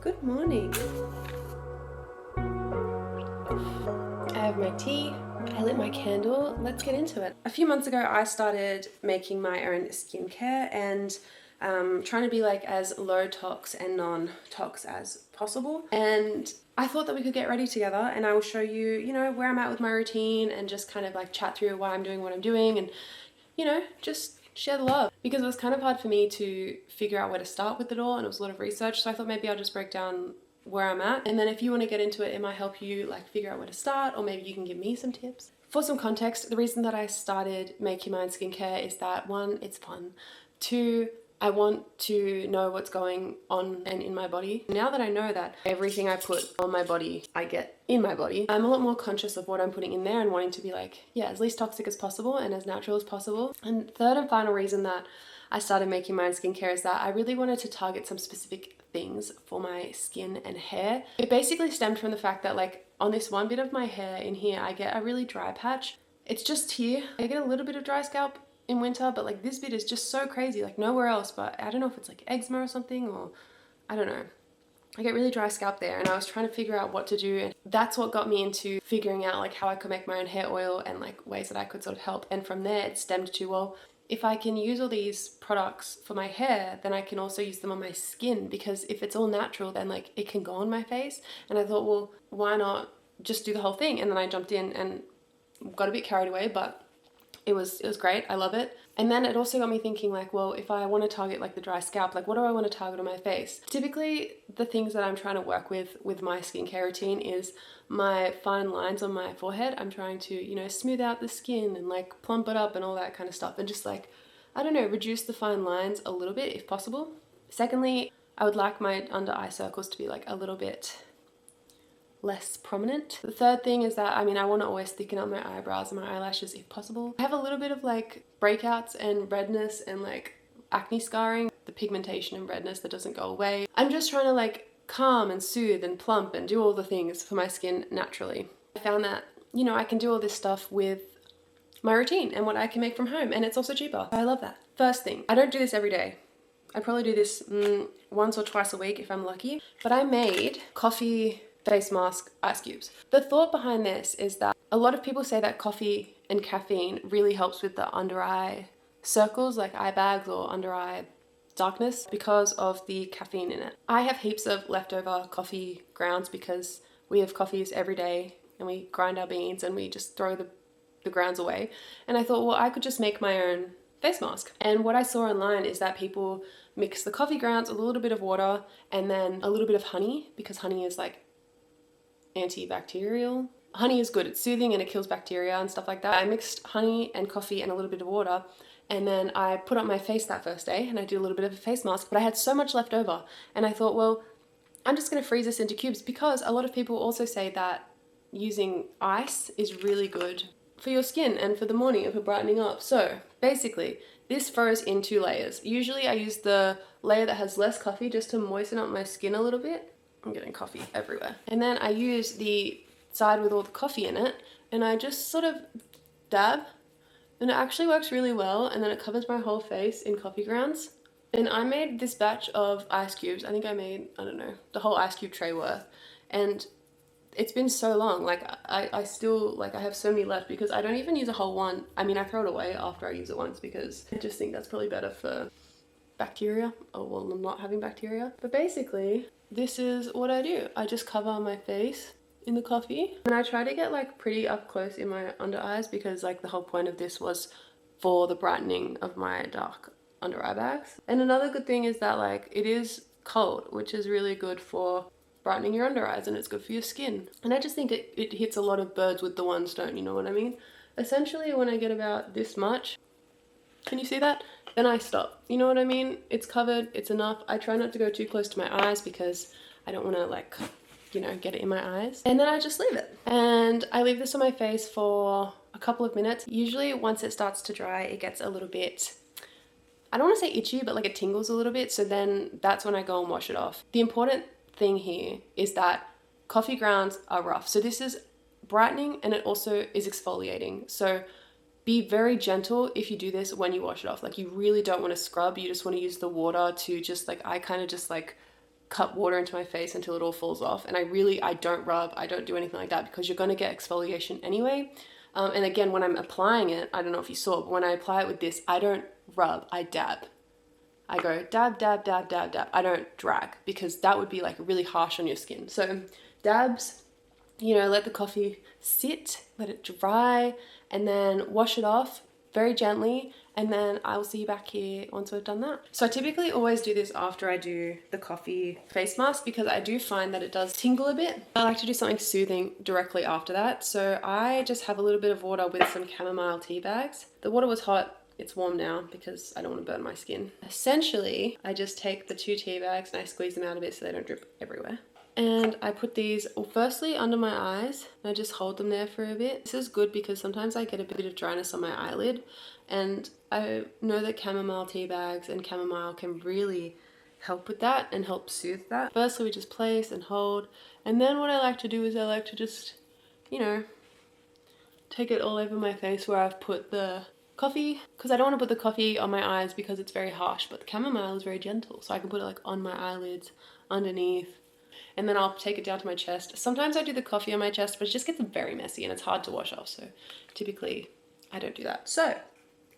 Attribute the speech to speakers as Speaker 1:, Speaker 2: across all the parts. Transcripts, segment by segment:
Speaker 1: Good morning. I have my tea, I lit my candle, let's get into it. A few months ago I started making my own skincare and trying to be like as low tox and non-tox as possible. And I thought that we could get ready together and I will show you, where I'm at with my routine and just kind of like chat through why I'm doing what I'm doing and, just share the love. Because it was kind of hard for me to figure out where to start with it all and it was a lot of research. So I thought maybe I'll just break down where I'm at. And then if you want to get into it, it might help you like figure out where to start, or maybe you can give me some tips. For some context, the reason that I started making my own skincare is that 1, it's fun. 2, I want to know what's going on and in my body. Now that I know that everything I put on my body, I get in my body, I'm a lot more conscious of what I'm putting in there and wanting to be like, as least toxic as possible and as natural as possible. And third and final reason that I started making my own skincare is that I really wanted to target some specific things for my skin and hair. It basically stemmed from the fact that like on this one bit of my hair in here, I get a really dry patch. It's just here. I get a little bit of dry scalp in winter, but like this bit is just so crazy, like nowhere else. But I don't know if it's like eczema or something, or I don't know. I get really dry scalp there and I was trying to figure out what to do, and that's what got me into figuring out like how I could make my own hair oil and like ways that I could sort of help. And from there it stemmed to, well, if I can use all these products for my hair, then I can also use them on my skin, because if it's all natural, then like it can go on my face. And I thought, well, why not just do the whole thing? And then I jumped in and got a bit carried away, but it was great. I love it. And then it also got me thinking like, well, if I want to target like the dry scalp, like what do I want to target on my face? Typically the things that I'm trying to work with my skincare routine is my fine lines on my forehead. I'm trying to, smooth out the skin and like plump it up and all that kind of stuff. And just like, I don't know, reduce the fine lines a little bit if possible. Secondly, I would like my under eye circles to be like a little bit less prominent. The third thing is that, I want to always thicken up my eyebrows and my eyelashes if possible. I have a little bit of like breakouts and redness and like acne scarring, the pigmentation and redness that doesn't go away. I'm just trying to like calm and soothe and plump and do all the things for my skin naturally. I found that, I can do all this stuff with my routine and what I can make from home, and it's also cheaper. I love that. First thing, I don't do this every day. I probably do this once or twice a week if I'm lucky, but I made coffee face mask ice cubes. The thought behind this is that a lot of people say that coffee and caffeine really helps with the under eye circles, like eye bags or under eye darkness, because of the caffeine in it. I have heaps of leftover coffee grounds because we have coffees every day and we grind our beans and we just throw the grounds away. And I thought, well, I could just make my own face mask. And what I saw online is that people mix the coffee grounds with a little bit of water and then a little bit of honey, because honey is like antibacterial. Honey is good, it's soothing and it kills bacteria and stuff like that. I mixed honey and coffee and a little bit of water, and then I put on my face that first day and I did a little bit of a face mask, but I had so much left over and I thought, well, I'm just going to freeze this into cubes, because a lot of people also say that using ice is really good for your skin and for the morning and for brightening up. So basically this froze in 2 layers. Usually I use the layer that has less coffee just to moisten up my skin a little bit. I'm getting coffee everywhere. And then I use the side with all the coffee in it and I just sort of dab, and it actually works really well, and then it covers my whole face in coffee grounds. And I made this batch of ice cubes. I think I made, I don't know, the whole ice cube tray worth. And it's been so long, like I still, like I have so many left because I don't even use a whole one. I throw it away after I use it once because I just think that's probably better for bacteria, or well, not having bacteria. But basically, this is what I do. I just cover my face in the coffee and I try to get like pretty up close in my under eyes, because like the whole point of this was for the brightening of my dark under eye bags. And another good thing is that like it is cold, which is really good for brightening your under eyes, and it's good for your skin. And I just think it hits a lot of birds with the one stone, you know what I mean? Essentially when I get about this much, can you see that? Then I stop, you know what I mean? It's covered, it's enough. I try not to go too close to my eyes because I don't want to like, get it in my eyes. And then I just leave it. And I leave this on my face for a couple of minutes. Usually once it starts to dry, it gets a little bit, I don't want to say itchy, but like it tingles a little bit. So then that's when I go and wash it off. The important thing here is that coffee grounds are rough. So this is brightening and it also is exfoliating. So be very gentle if you do this when you wash it off. Like you really don't want to scrub, you just want to use the water to just like, I kind of just like cup water into my face until it all falls off. And I don't rub, I don't do anything like that, because you're going to get exfoliation anyway. And again, when I'm applying it, I don't know if you saw, but when I apply it with this, I don't rub, I dab. I go dab, dab, dab, dab, dab. I don't drag, because that would be like really harsh on your skin. So dabs, you know, let the coffee sit, let it dry, and then wash it off very gently. And then I will see you back here once we've done that. So I typically always do this after I do the coffee face mask, because I do find that it does tingle a bit. I like to do something soothing directly after that. So I just have a little bit of water with some chamomile tea bags. The water was hot. It's warm now because I don't want to burn my skin. Essentially, I just take the 2 tea bags and I squeeze them out a bit so they don't drip everywhere. And I put these firstly under my eyes and I just hold them there for a bit. This is good because sometimes I get a bit of dryness on my eyelid, and I know that chamomile tea bags and chamomile can really help with that and help soothe that. Firstly, we just place and hold, and then what I like to do is I like to just, you know, take it all over my face where I've put the coffee, because I don't want to put the coffee on my eyes because it's very harsh, but the chamomile is very gentle, so I can put it like on my eyelids, underneath, and then I'll take it down to my chest. Sometimes I do the coffee on my chest, but it just gets very messy and it's hard to wash off, so typically I don't do that. So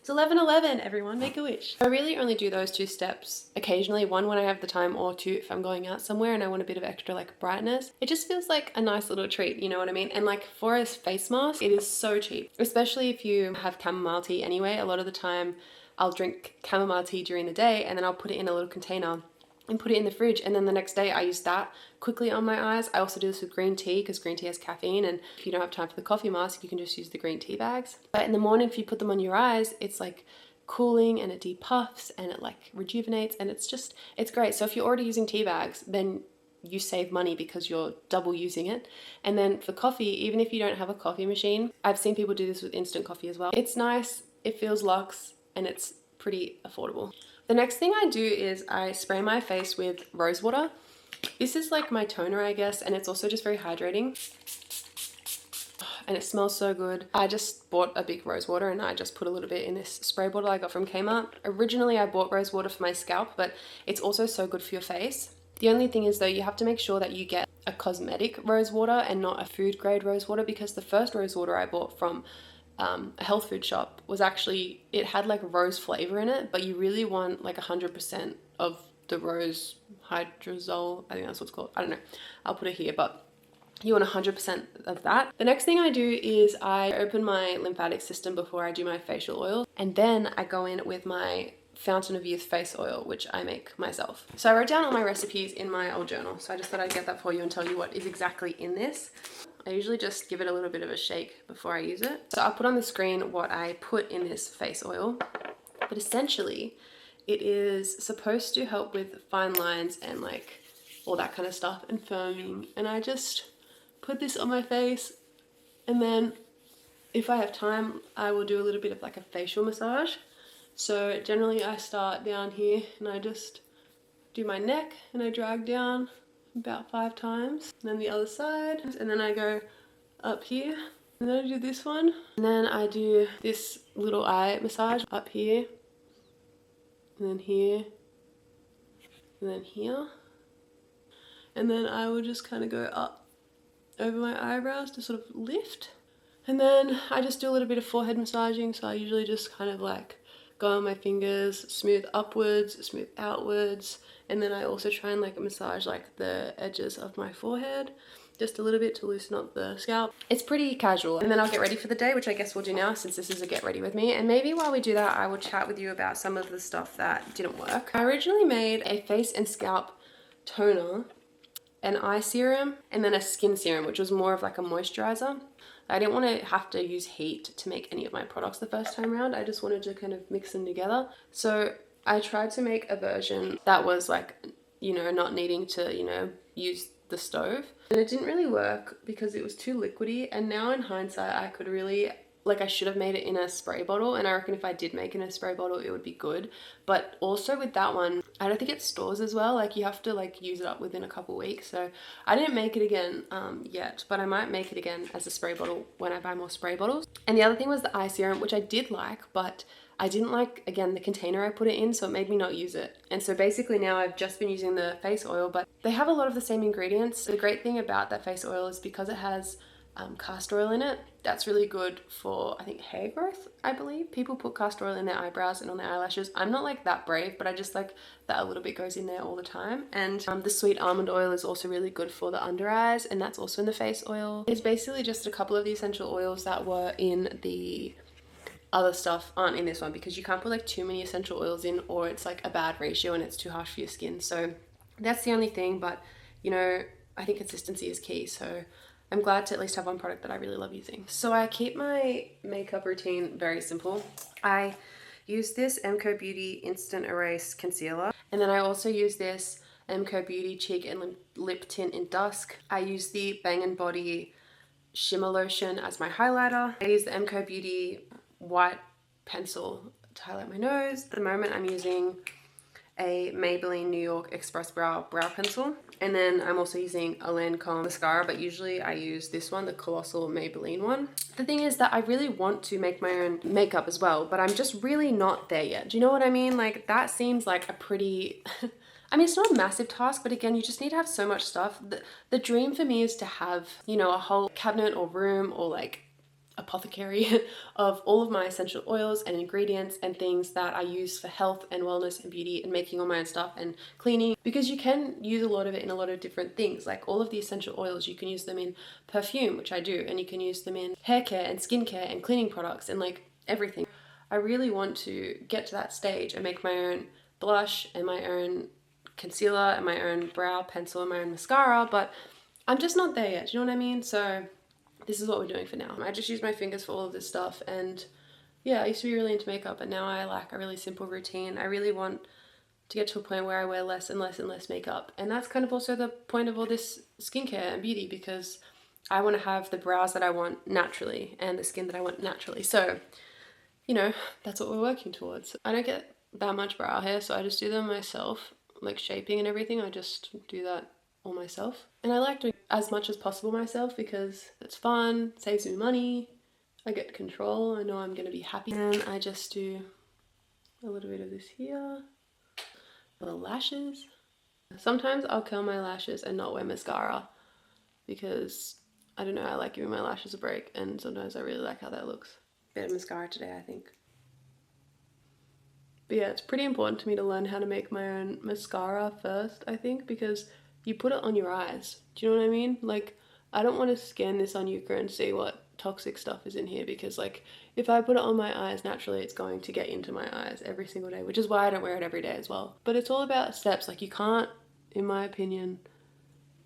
Speaker 1: it's 11:11, everyone, make a wish. I really only do those 2 steps occasionally, 1 when I have the time, or 2 if I'm going out somewhere and I want a bit of extra like brightness. It just feels like a nice little treat, you know what I mean? And like for a face mask, it is so cheap, especially if you have chamomile tea anyway. A lot of the time I'll drink chamomile tea during the day and then I'll put it in a little container and put it in the fridge, and then the next day I use that quickly on my eyes. I also do this with green tea because green tea has caffeine, and if you don't have time for the coffee mask, you can just use the green tea bags. But in the morning, if you put them on your eyes, it's like cooling and it depuffs and it like rejuvenates, and it's great. So if you're already using tea bags, then you save money because you're double using it. And then for coffee, even if you don't have a coffee machine, I've seen people do this with instant coffee as well. It's nice, it feels luxe, and it's pretty affordable. The next thing I do is I spray my face with rose water. This is like my toner, I guess, and it's also just very hydrating. And it smells so good. I just bought a big rose water and I just put a little bit in this spray bottle I got from Kmart. Originally I bought rose water for my scalp, but it's also so good for your face. The only thing is though, you have to make sure that you get a cosmetic rose water and not a food grade rose water, because the first rose water I bought from a health food shop was actually, it had like rose flavor in it, but you really want like 100% of the Rose Hydrosol, I think that's what it's called, I don't know, I'll put it here, but you want 100% of that. The next thing I do is I open my lymphatic system before I do my facial oil, and then I go in with my Fountain of Youth face oil, which I make myself. So I wrote down all my recipes in my old journal, so I just thought I'd get that for you and tell you what is exactly in this. I usually just give it a little bit of a shake before I use it. So I'll put on the screen what I put in this face oil, but essentially it is supposed to help with fine lines and like all that kind of stuff and firming. And I just put this on my face, and then if I have time, I will do a little bit of like a facial massage. So generally I start down here and I just do my neck and I drag down about 5 times, and then the other side, and then I go up here, and then I do this one, and then I do this little eye massage up here, and then here, and then here, and then I will just kind of go up over my eyebrows to sort of lift, and then I just do a little bit of forehead massaging. So I usually just kind of like go on my fingers, smooth upwards, smooth outwards, and then I also try and like massage like the edges of my forehead just a little bit to loosen up the scalp. It's pretty casual. And then I'll get ready for the day, which I guess we'll do now since this is a get ready with me. And maybe while we do that, I will chat with you about some of the stuff that didn't work. I originally made a face and scalp toner, an eye serum, and then a skin serum, which was more of like a moisturizer. I didn't want to have to use heat to make any of my products the first time around. I just wanted to kind of mix them together. So I tried to make a version that was like, you know, not needing to, you know, use the stove. And it didn't really work because it was too liquidy. And now in hindsight, I could really like I should have made it in a spray bottle, and I reckon if I did make it in a spray bottle it would be good. But also with that one, I don't think it stores as well. Like you have to like use it up within a couple weeks. So I didn't make it again yet, but I might make it again as a spray bottle when I buy more spray bottles. And the other thing was the eye serum, which I did like, but I didn't like, again, the container I put it in, so it made me not use it. And so basically now I've just been using the face oil, but they have a lot of the same ingredients. The great thing about that face oil is because it has castor oil in it, that's really good for, I think, hair growth, I believe. People put castor oil in their eyebrows and on their eyelashes. I'm not like that brave, but I just like that a little bit goes in there all the time. And the sweet almond oil is also really good for the under eyes, and that's also in the face oil. It's basically just a couple of the essential oils that were in the other stuff aren't in this one, because you can't put like too many essential oils in, or it's like a bad ratio and it's too harsh for your skin. So that's the only thing, but you know, I think consistency is key. So I'm glad to at least have one product that I really love using. So I keep my makeup routine very simple. I use this MCO Beauty Instant Erase Concealer, and then I also use this MCO Beauty Cheek and Lip Tint in Dusk. I use the Bang & Body Shimmer Lotion as my highlighter. I use the MCO Beauty white pencil to highlight my nose. At the moment I'm using a Maybelline New York Express brow pencil, and then I'm also using a Lancome mascara, but usually I use this one, the Colossal Maybelline one. The thing is that I really want to make my own makeup as well, but I'm just really not there yet. Do you know what I mean? Like that seems like a pretty I mean, it's not a massive task, but again, you just need to have so much stuff. The dream for me is to have, you know, a whole cabinet or room or like apothecary of all of my essential oils and ingredients and things that I use for health and wellness and beauty and making all my own stuff and cleaning, because you can use a lot of it in a lot of different things. Like all of the essential oils, you can use them in perfume, which I do, and you can use them in hair care and skincare and cleaning products and like everything. I really want to get to that stage and make my own blush and my own concealer and my own brow pencil and my own mascara, but I'm just not there yet. Do you know what I mean? So this is what we're doing for now. I just use my fingers for all of this stuff, and yeah, I used to be really into makeup, and now I like a really simple routine. I really want to get to a point where I wear less and less and less makeup, and that's kind of also the point of all this skincare and beauty, because I want to have the brows that I want naturally and the skin that I want naturally. So, you know, that's what we're working towards. I don't get that much brow hair, so I just do them myself, like shaping and everything. I just do that all myself, and I like doing as much as possible myself because it's fun, saves me money, I get control, I know I'm gonna be happy. And I just do a little bit of this here for the lashes. Sometimes I'll curl my lashes and not wear mascara because I don't know, I like giving my lashes a break, and sometimes I really like how that looks. Bit of mascara today, I think. But yeah, it's pretty important to me to learn how to make my own mascara first, I think, because you put it on your eyes. Do you know what I mean? Like, I don't want to scan this on Yuka and see what toxic stuff is in here, because like, if I put it on my eyes naturally, it's going to get into my eyes every single day, which is why I don't wear it every day as well. But it's all about steps. Like, you can't, in my opinion,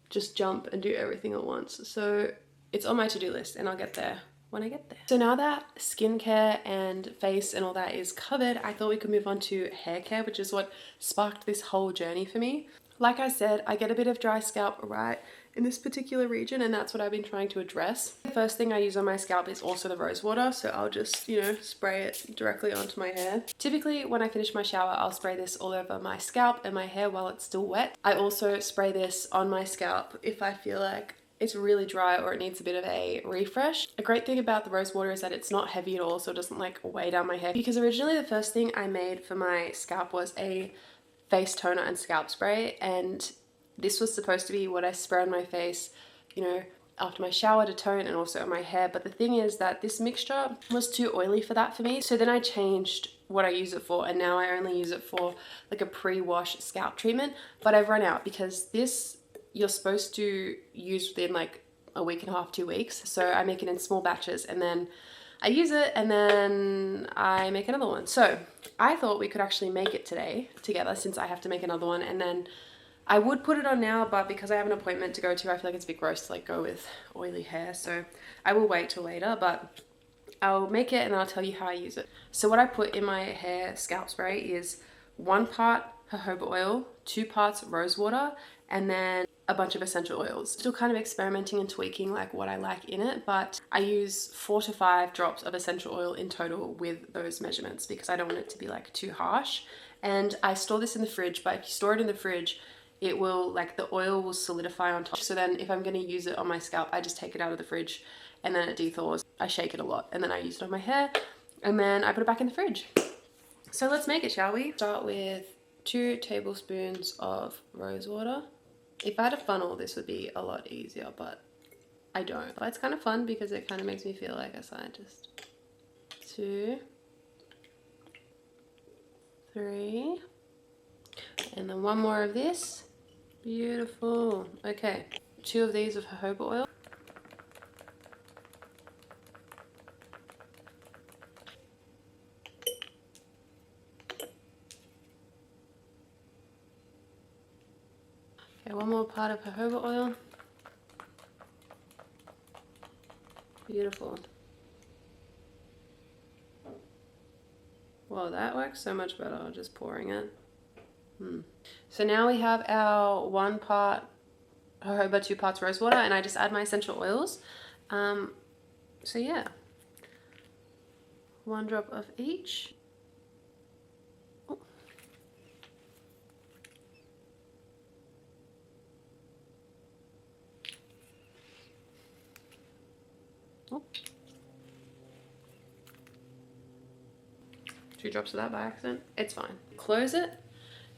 Speaker 1: just jump and do everything at once. So it's on my to-do list, and I'll get there when I get there. So now that skincare and face and all that is covered, I thought we could move on to hair care, which is what sparked this whole journey for me. Like I said, I get a bit of dry scalp right in this particular region, and that's what I've been trying to address. The first thing I use on my scalp is also the rose water, so I'll just, you know, spray it directly onto my hair. Typically, when I finish my shower, I'll spray this all over my scalp and my hair while it's still wet. I also spray this on my scalp if I feel like it's really dry or it needs a bit of a refresh. A great thing about the rose water is that it's not heavy at all, so it doesn't like weigh down my hair. Because originally the first thing I made for my scalp was a face toner and scalp spray, and this was supposed to be what I spray on my face, you know, after my shower to tone, and also on my hair. But the thing is that this mixture was too oily for that for me, so then I changed what I use it for, and now I only use it for like a pre-wash scalp treatment. But I've run out, because this you're supposed to use within like a week and a half, 2 weeks. So I make it in small batches, and then I use it, and then I make another one. So I thought we could actually make it today together, since I have to make another one, and then I would put it on now, but because I have an appointment to go to, I feel like it's a bit gross to like go with oily hair, so I will wait till later, but I'll make it and I'll tell you how I use it. So what I put in my hair scalp spray is 1 part jojoba oil, 2 parts rose water, and then a bunch of essential oils. Still kind of experimenting and tweaking like what I like in it, but I use 4 to 5 drops of essential oil in total with those measurements because I don't want it to be like too harsh. And I store this in the fridge, but if you store it in the fridge, it will, like, the oil will solidify on top. So then if I'm going to use it on my scalp, I just take it out of the fridge and then it dethaws. I shake it a lot and then I use it on my hair and then I put it back in the fridge. So let's make it, shall we? Start with 2 tablespoons of rose water. If I had a funnel, this would be a lot easier, but I don't. But it's kind of fun because it kind of makes me feel like a scientist. 2, 3, and then 1 more of this. Beautiful. Okay, 2 of these of jojoba oil. Okay, 1 more part of jojoba oil. Beautiful. Well, that works so much better, just pouring it. So now we have our 1 part jojoba, 2 parts rose water, and I just add my essential oils. So yeah, 1 drop of each. Oh. Oh. 2 drops of that by accident. It's fine. Close it.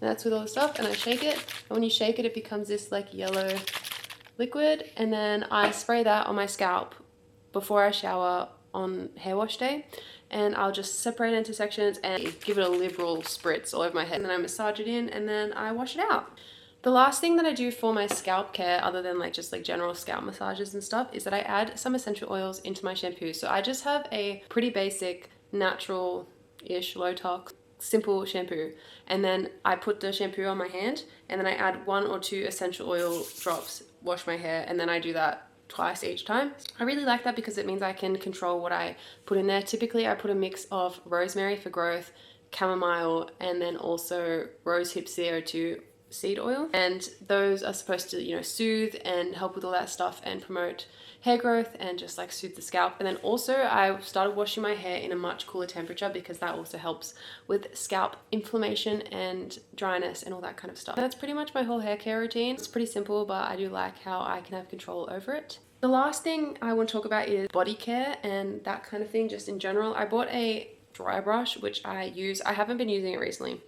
Speaker 1: That's with all the stuff, and I shake it. And when you shake it, it becomes this like yellow liquid, and then I spray that on my scalp before I shower on hair wash day, and I'll just separate it into sections and give it a liberal spritz all over my head, and then I massage it in and then I wash it out. The last thing that I do for my scalp care, other than like just like general scalp massages and stuff, is that I add some essential oils into my shampoo. So I just have a pretty basic natural-ish low-tox simple shampoo, and then I put the shampoo on my hand and then I add 1 or 2 essential oil drops, wash my hair, and then I do that twice each time. I really like that because it means I can control what I put in there. Typically I put a mix of rosemary for growth, chamomile, and then also rosehip CO2 seed oil, and those are supposed to, you know, soothe and help with all that stuff and promote hair growth and just like soothe the scalp. And then also I started washing my hair in a much cooler temperature because that also helps with scalp inflammation and dryness and all that kind of stuff. And that's pretty much my whole hair care routine. It's pretty simple, but I do like how I can have control over it. The last thing I want to talk about is body care and that kind of thing, just in general. I bought a dry brush, which I use. I haven't been using it recently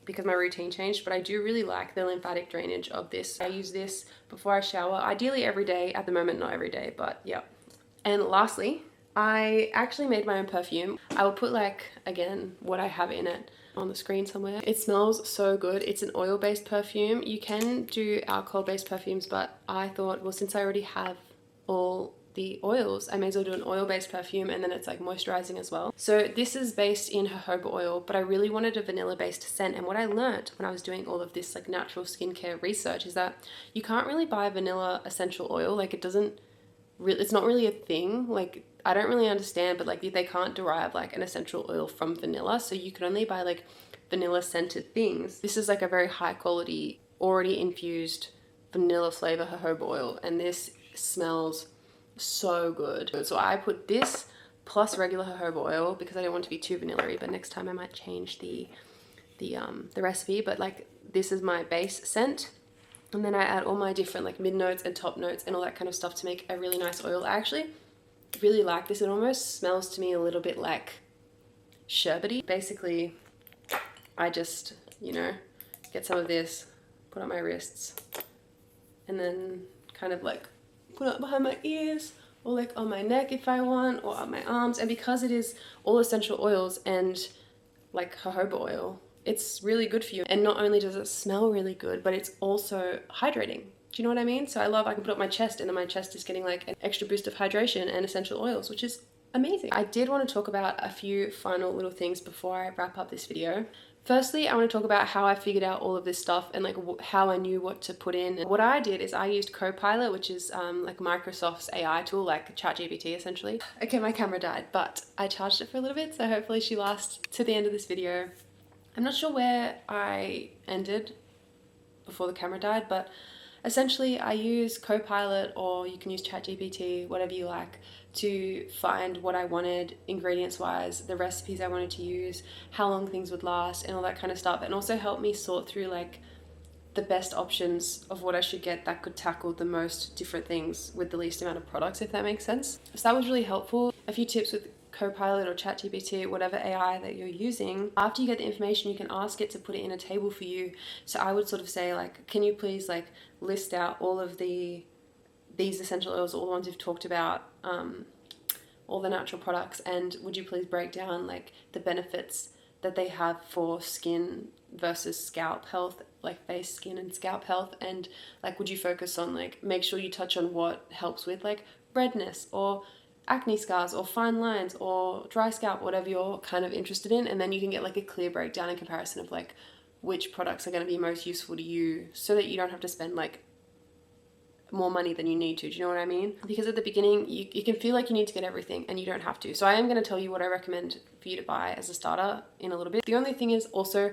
Speaker 1: because my routine changed, but I do really like the lymphatic drainage of this. I use this before I shower, ideally every day. At the moment, not every day, but yeah. And lastly, I actually made my own perfume. I will put, like, again, what I have in it on the screen somewhere. It smells so good. It's an oil-based perfume. You can do alcohol-based perfumes, but I thought, well, since I already have all the oils, I may as well do an oil-based perfume, and then it's like moisturizing as well. So this is based in jojoba oil, but I really wanted a vanilla-based scent. And what I learned when I was doing all of this like natural skincare research is that you can't really buy vanilla essential oil. Like it's not really a thing. Like I don't really understand, but like they can't derive like an essential oil from vanilla. So you can only buy like vanilla scented things. This is like a very high quality, already infused vanilla flavor jojoba oil, and this smells so good. So I put this plus regular jojoba oil because I don't want it to be too vanilla-y, but next time I might change the recipe. But like this is my base scent, and then I add all my different like mid notes and top notes and all that kind of stuff to make a really nice oil. I actually really like this. It almost smells to me a little bit like sherbety. Basically I just, you know, get some of this, put on my wrists, and then kind of like put it behind my ears, or like on my neck if I want, or on my arms. And because it is all essential oils and like jojoba oil, it's really good for you. And not only does it smell really good, but it's also hydrating. Do you know what I mean? So I can put it on my chest, and then my chest is getting like an extra boost of hydration and essential oils, which is amazing. I did want to talk about a few final little things before I wrap up this video. Firstly, I want to talk about how I figured out all of this stuff and like how I knew what to put in. And what I did is I used Copilot, which is like Microsoft's AI tool, like ChatGPT essentially. Okay, my camera died, but I charged it for a little bit, so hopefully she lasts to the end of this video. I'm not sure where I ended before the camera died, but Essentially, I use Copilot, or you can use ChatGPT, whatever you like, to find what I wanted ingredients wise, the recipes I wanted to use, how long things would last, and all that kind of stuff, and also help me sort through like the best options of what I should get that could tackle the most different things with the least amount of products, if that makes sense. So that was really helpful. A few tips with Copilot or ChatGPT, whatever AI that you're using, after you get the information, you can ask it to put it in a table for you. So I would sort of say like, can you please like list out all of these essential oils, all the ones we've talked about, all the natural products, and would you please break down like the benefits that they have for skin versus scalp health, like face, skin and scalp health, and like would you focus on like, make sure you touch on what helps with like redness or acne scars or fine lines or dry scalp, whatever you're kind of interested in, and then you can get like a clear breakdown and comparison of like which products are going to be most useful to you, so that you don't have to spend like more money than you need to. Do you know what I mean? Because at the beginning you can feel like you need to get everything, and you don't have to. So I am going to tell you what I recommend for you to buy as a starter in a little bit. The only thing is also,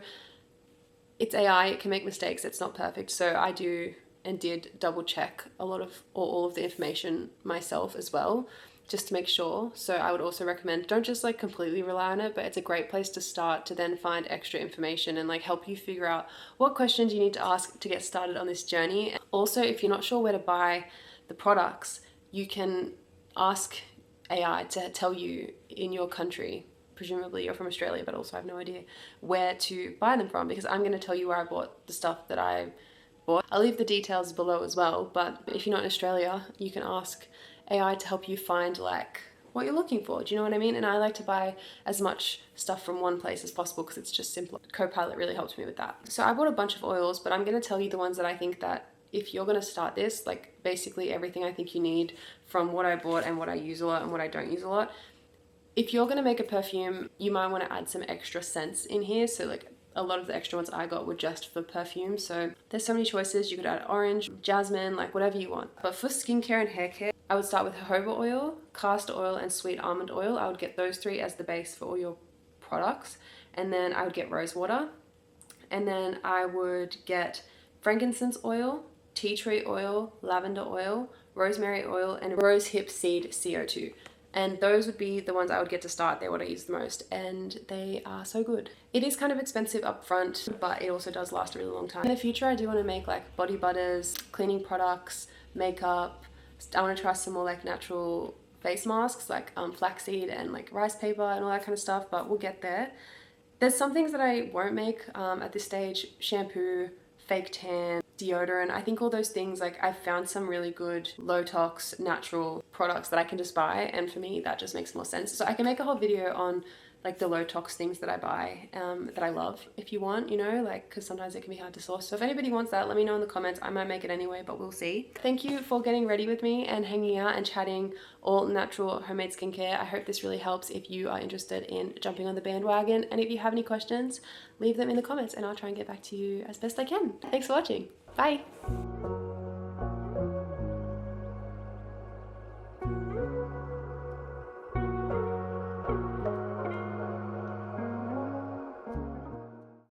Speaker 1: it's AI, it can make mistakes, it's not perfect. So I do and did double check a lot of all of the information myself as well, just to make sure. So I would also recommend, don't just like completely rely on it, but it's a great place to start to then find extra information and like help you figure out what questions you need to ask to get started on this journey. Also, if you're not sure where to buy the products, you can ask AI to tell you in your country, presumably you're from Australia, but also I have no idea where to buy them from, because I'm going to tell you where I bought the stuff that I bought. I'll leave the details below as well, but if you're not in Australia, you can ask AI to help you find like what you're looking for. Do you know what I mean? And I like to buy as much stuff from one place as possible because it's just simpler. Copilot really helped me with that. So I bought a bunch of oils, but I'm going to tell you the ones that I think that if you're going to start this, like basically everything I think you need from what I bought and what I use a lot and what I don't use a lot. If you're going to make a perfume, you might want to add some extra scents in here. So like a lot of the extra ones I got were just for perfume. So there's so many choices. You could add orange, jasmine, like whatever you want. But for skincare and hair care, I would start with jojoba oil, castor oil, and sweet almond oil. I would get those three as the base for all your products. And then I would get rosewater. And then I would get frankincense oil, tea tree oil, lavender oil, rosemary oil, and rose hip seed CO2. And those would be the ones I would get to start. They're what I use the most, and they are so good. It is kind of expensive up front, but it also does last a really long time. In the future, I do want to make like body butters, cleaning products, makeup. I want to try some more like natural face masks, like flaxseed and like rice paper and all that kind of stuff, but we'll get there. There's some things that I won't make at this stage: shampoo, fake tan, deodorant. I think all those things, like I've found some really good low tox natural products that I can just buy, and for me that just makes more sense. So I can make a whole video on like the low tox things that I buy that I love, if you want, you know, like, because sometimes it can be hard to source. So if anybody wants that, let me know in the comments. I might make it anyway, but we'll see. Thank you for getting ready with me and hanging out and chatting all natural homemade skincare. I hope this really helps if you are interested in jumping on the bandwagon, and if you have any questions, leave them in the comments and I'll try and get back to you as best I can. Thanks for watching. Bye.